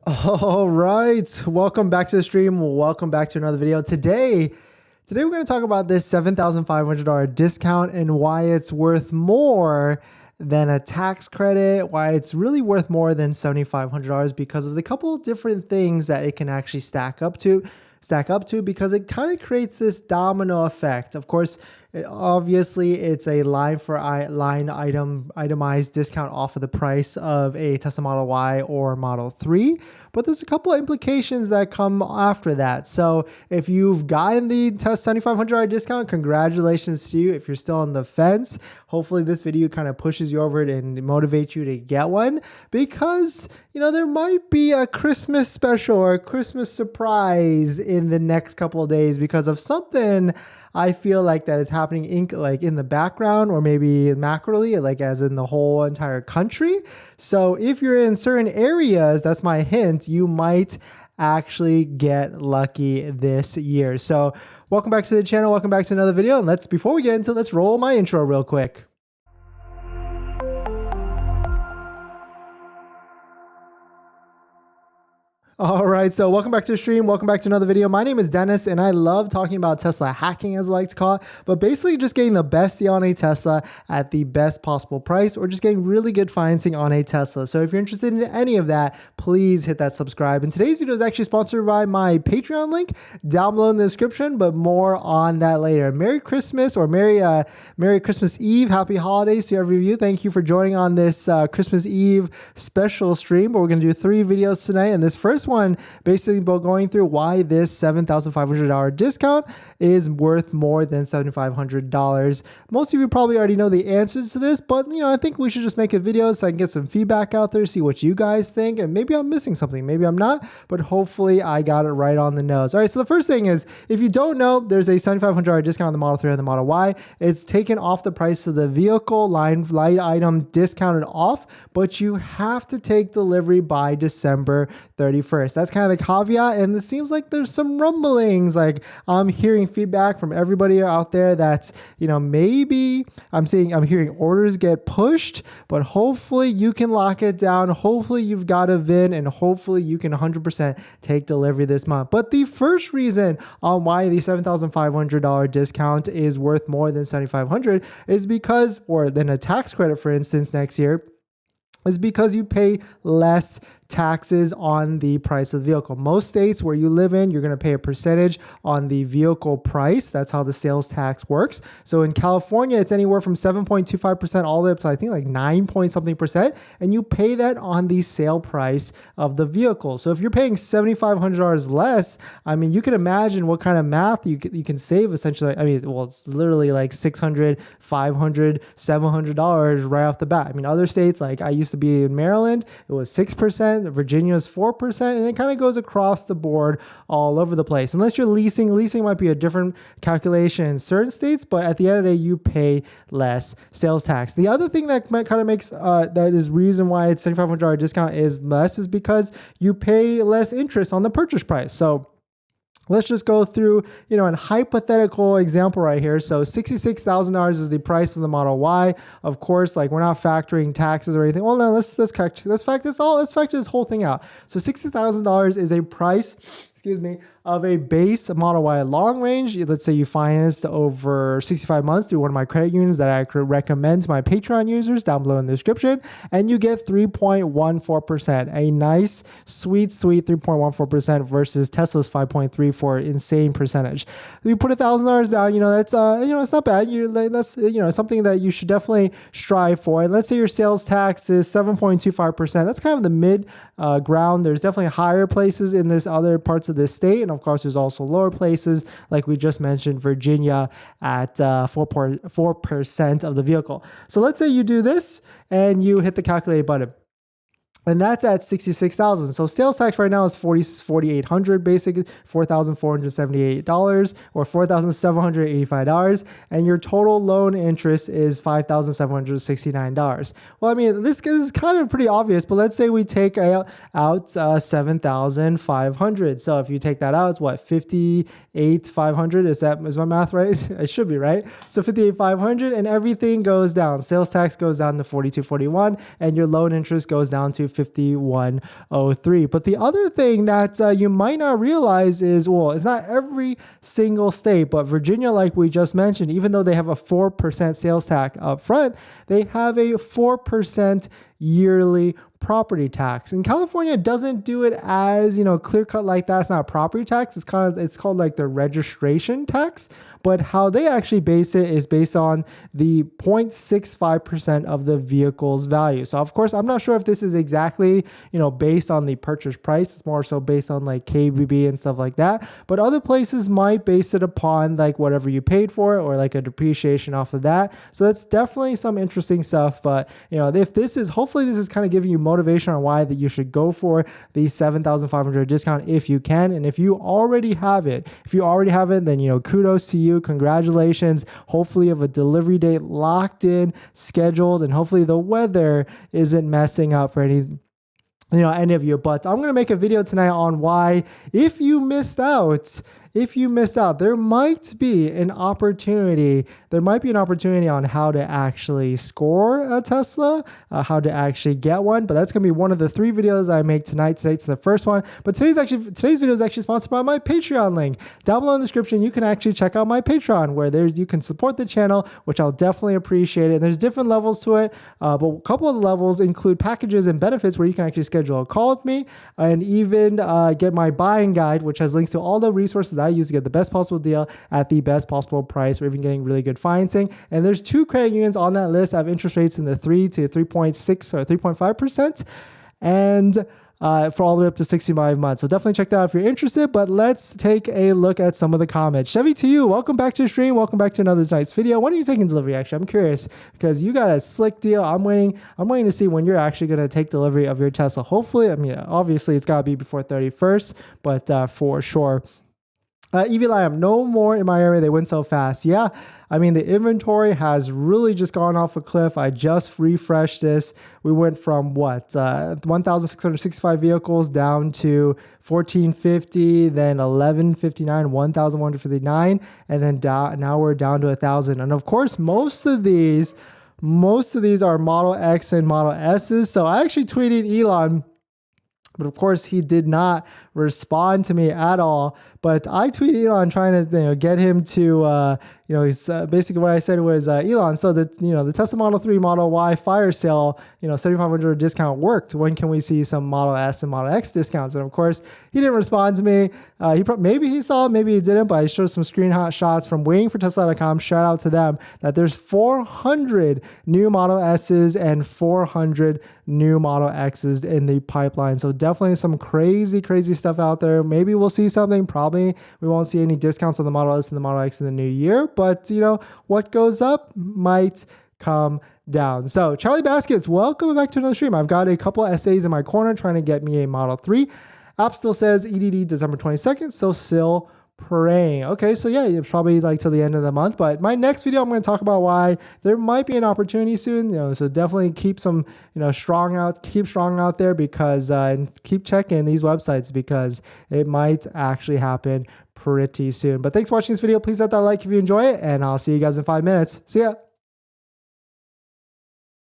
All right, welcome back to the stream. Welcome back to another video. Today we're going to talk about this $7,500 discount and why it's worth more than a tax credit, why it's really worth more than $7,500 because of the couple of different things that it can actually stack up to because it kind of creates this domino effect. Of course, obviously it's a itemized discount off of the price of a Tesla Model Y or Model 3, but there's a couple of implications that come after that. So if you've gotten the $7,500 discount, congratulations to you. If you're still on the fence, hopefully this video kind of pushes you over it and motivates you to get one, because there might be a Christmas special or a Christmas surprise in the next couple of days because of something I feel like that is happening in the background, or maybe macroly, like as in the whole entire country. So if you're in certain areas, that's my hint, you might actually get lucky this year. So welcome back to the channel. Welcome back to another video. And before we get into it, let's roll my intro real quick. All right, so welcome back to the stream. Welcome back to another video. My name is Dennis, and I love talking about Tesla hacking, as I like to call it, but basically just getting the best deal on a Tesla at the best possible price, or just getting really good financing on a Tesla. So if you're interested in any of that, please hit that subscribe. And today's video is actually sponsored by my Patreon link down below in the description, but more on that later. Merry Christmas, or Merry Christmas Eve. Happy holidays to every of you. Thank you for joining on this Christmas Eve special stream. But we're going to do 3 videos tonight, and this first one basically about going through why this $7,500 discount is worth more than $7,500. Most of you probably already know the answers to this, but I think we should just make a video so I can get some feedback out there, see what you guys think, and maybe I'm missing something, maybe I'm not, but hopefully I got it right on the nose. All right, so the first thing is, if you don't know, there's a $7,500 discount on the Model 3 and the Model Y. It's taken off the price of the vehicle, light item discounted off, but you have to take delivery by December 31st. That's kind of the caveat, and it seems like there's some rumblings. Like, I'm hearing feedback from everybody out there that maybe I'm hearing orders get pushed, but hopefully you can lock it down. Hopefully you've got a VIN, and hopefully you can 100% take delivery this month. But the first reason on why the $7,500 discount is worth more than $7,500 is because, or than a tax credit, for instance, next year, is because you pay less taxes on the price of the vehicle. Most states where you live in, you're going to pay a percentage on the vehicle price. That's how the sales tax works. So in California, it's anywhere from 7.25% all the way up to, I think, like 9 point something percent, and you pay that on the sale price of the vehicle. So if you're paying $7,500 less, I mean, you can imagine what kind of math you can save essentially. I mean, well, it's literally like $600, $500, $700 right off the bat. I mean, other states, like I used to be in Maryland, it was 6%. Virginia's 4%, and it kind of goes across the board all over the place. Unless you're leasing might be a different calculation in certain states, but at the end of the day, you pay less sales tax. The other thing that kind of makes that is reason why it's $7,500 discount is less is because you pay less interest on the purchase price. So let's just go through, a hypothetical example right here. So $66,000 is the price of the Model Y. Of course, like, we're not factoring taxes or anything. Well, no, let's factor this whole thing out. So $60,000 is a price, of a base Model Y long range. Let's say you financed over 65 months through one of my credit unions that I could recommend to my Patreon users down below in the description, and you get 3.14%, a nice, sweet 3.14% versus Tesla's 5.3 for insane percentage. If you put $1,000 down, that's it's not bad. That's something that you should definitely strive for. And let's say your sales tax is 7.25%. That's kind of the mid ground. There's definitely higher places in this other parts of this state, and of course there's also lower places, like we just mentioned, Virginia at 4% of the vehicle. So let's say you do this and you hit the calculate button. And that's at $66,000. So sales tax right now is $4,800, basically $4,478 or $4,785, and your total loan interest is $5,769. Well, I mean, this is kind of pretty obvious, but let's say we take out $7,500. So if you take that out, it's what, $58,500? Is my math right? It should be right. So $58,500, and everything goes down. Sales tax goes down to $4,241, and your loan interest goes down to $51.03. But the other thing that you might not realize is, well, it's not every single state, but Virginia, like we just mentioned, even though they have a 4% sales tax up front, they have a 4% yearly property tax. And California doesn't do it as, clear cut like that. It's not a property tax. It's called like the registration tax. But how they actually base it is based on the 0.65% of the vehicle's value. So of course, I'm not sure if this is exactly, based on the purchase price. It's more so based on like KBB and stuff like that. But other places might base it upon like whatever you paid for it or like a depreciation off of that. So that's definitely some interesting stuff. But hopefully this is kind of giving you motivation on why that you should go for the $7,500 discount if you can. And if you already have it, then kudos to you. Congratulations. Hopefully you have a delivery date locked in, scheduled, and hopefully the weather isn't messing up for any of you. But I'm going to make a video tonight on why, if you missed out, there might be an opportunity on how to actually score a Tesla, how to actually get one. But that's going to be one of the 3 videos I make tonight. Today's the first one. But today's video is actually sponsored by my Patreon link. Down below in the description, you can actually check out my Patreon where you can support the channel, which I'll definitely appreciate it. And there's different levels to it. But a couple of the levels include packages and benefits where you can actually schedule a call with me and even get my buying guide, which has links to all the resources that I use to get the best possible deal at the best possible price. We're even getting really good financing. And there's 2 credit unions on that list. I have interest rates in the 3 to 3.6 or 3.5%. And for all the way up to 65 months. So definitely check that out if you're interested. But let's take a look at some of the comments. Chevy to you, welcome back to the stream. Welcome back to another night's video. When are you taking delivery? Actually, I'm curious because you got a slick deal. I'm waiting to see when you're actually going to take delivery of your Tesla. Hopefully, obviously it's got to be before 31st, but for sure. EV Liam, no more in my area. They went so fast. Yeah, the inventory has really just gone off a cliff. I just refreshed this. We went from 1,665 vehicles down to 1,450, then 1,159, 1,159, and then now we're down to 1,000. And of course, most of these are Model X and Model S's. So I actually tweeted Elon, but of course he did not respond to me at all. But I tweeted Elon trying to get him to he's basically what I said was Elon, so the Tesla Model 3 Model Y fire sale, $7,500 discount worked. When can we see some Model S and Model X discounts? And of course he didn't respond to me. Maybe he saw it, maybe he didn't, but I showed some screenshots from waitingfortesla.com. Shout out to them that there's 400 new Model S's and 400 new Model X's in the pipeline. So definitely some crazy stuff out there. Maybe we'll see something. Probably we won't see any discounts on the Model S and the Model X in the new year, but what goes up might come down. So Charlie Baskets, welcome back to another stream. I've got a couple essays in my corner trying to get me a Model 3. App still says EDD December 22nd, so still praying. Okay, so yeah, it's probably like till the end of the month. But my next video, I'm going to talk about why there might be an opportunity soon. So definitely keep some, strong out there because and keep checking these websites because it might actually happen pretty soon. But thanks for watching this video. Please hit that like if you enjoy it, and I'll see you guys in 5 minutes. See ya.